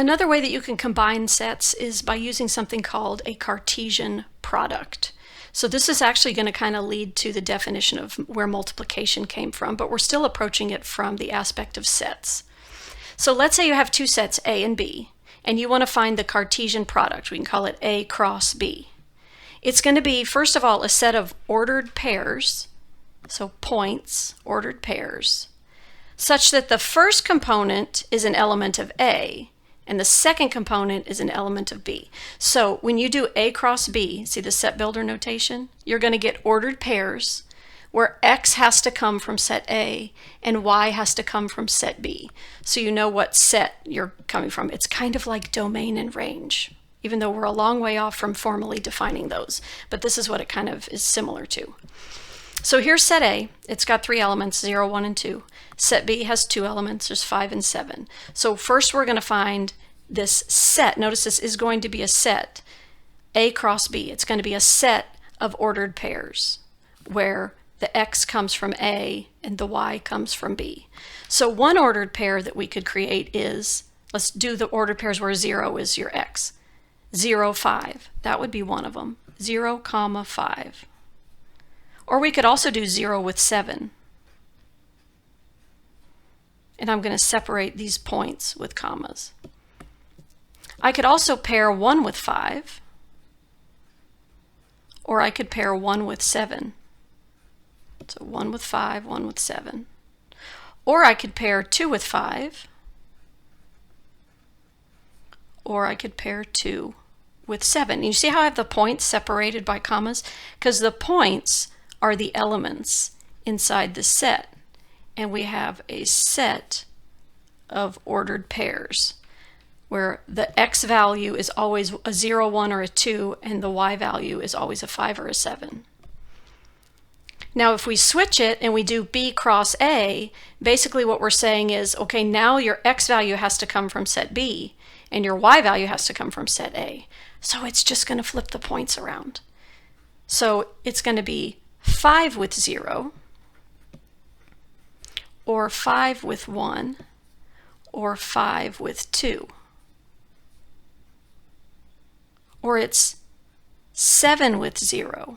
Another way that you can combine sets is by using something called a Cartesian product. So this is actually going to kind of lead to the definition of where multiplication came from, but we're still approaching it from the aspect of sets. So let's say you have two sets, A and B, and you want to find the Cartesian product. We can call it A cross B. It's going to be, first of all, a set of ordered pairs, so points, ordered pairs, such that the first component is an element of A, and the second component is an element of B. So when you do A cross B, see the set builder notation? You're going to get ordered pairs where X has to come from set A and Y has to come from set B. So you know what set you're coming from. It's kind of like domain and range, even though we're a long way off from formally defining those. But this is what it kind of is similar to. So here's set A. It's got 3 elements, 0, 1, and 2. Set B has 2 elements. There's 5 and 7. So first we're going to find this set. Notice this is going to be a set, A cross B. It's going to be a set of ordered pairs where the X comes from A and the Y comes from B. So one ordered pair that we could create is, let's do the ordered pairs where 0 is your X. 0, 5. That would be one of them. 0, 5. Or we could also do 0 with 7. And I'm going to separate these points with commas. I could also pair 1 with 5. Or I could pair 1 with 7. So 1 with 5, 1 with 7. Or I could pair 2 with 5. Or I could pair 2 with 7. And you see how I have the points separated by commas? Because the points are the elements inside the set. And we have a set of ordered pairs where the X value is always a 0, 1, or a 2, and the Y value is always a 5 or a 7. Now if we switch it and we do B cross A, basically what we're saying is, okay, now your X value has to come from set B and your Y value has to come from set A. So it's just going to flip the points around. So it's going to be 5 with 0, or 5 with 1, or 5 with 2. Or it's 7 with 0,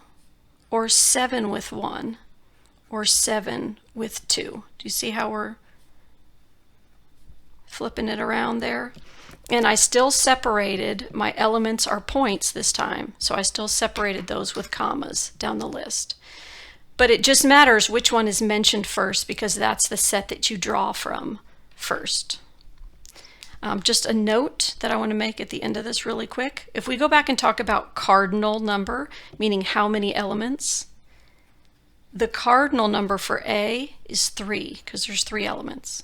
or 7 with 1, or 7 with 2. Do you see how we're flipping it around there? And I still separated, my elements are points this time, so I still separated those with commas down the list. But it just matters which one is mentioned first because that's the set that you draw from first. Just a note that I want to make at the end of this really quick. If we go back and talk about cardinal number, meaning how many elements, the cardinal number for A is 3 because there's 3 elements.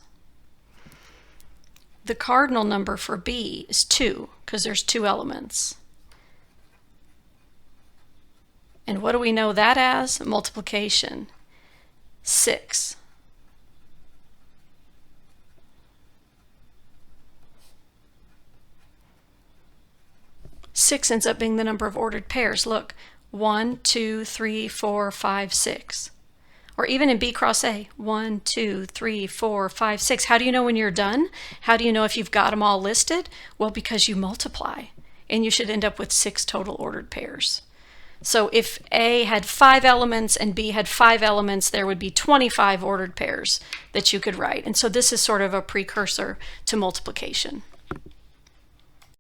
The cardinal number for B is 2 because there's 2 elements. And what do we know that as? Multiplication. 6. Six ends up being the number of ordered pairs. Look, 1, 2, 3, 4, 5, 6. Or even in B cross A, 1, 2, 3, 4, 5, 6. How do you know when you're done? How do you know if you've got them all listed? Well, because you multiply, and you should end up with 6 total ordered pairs. So if A had 5 elements and B had 5 elements, there would be 25 ordered pairs that you could write. And so this is sort of a precursor to multiplication.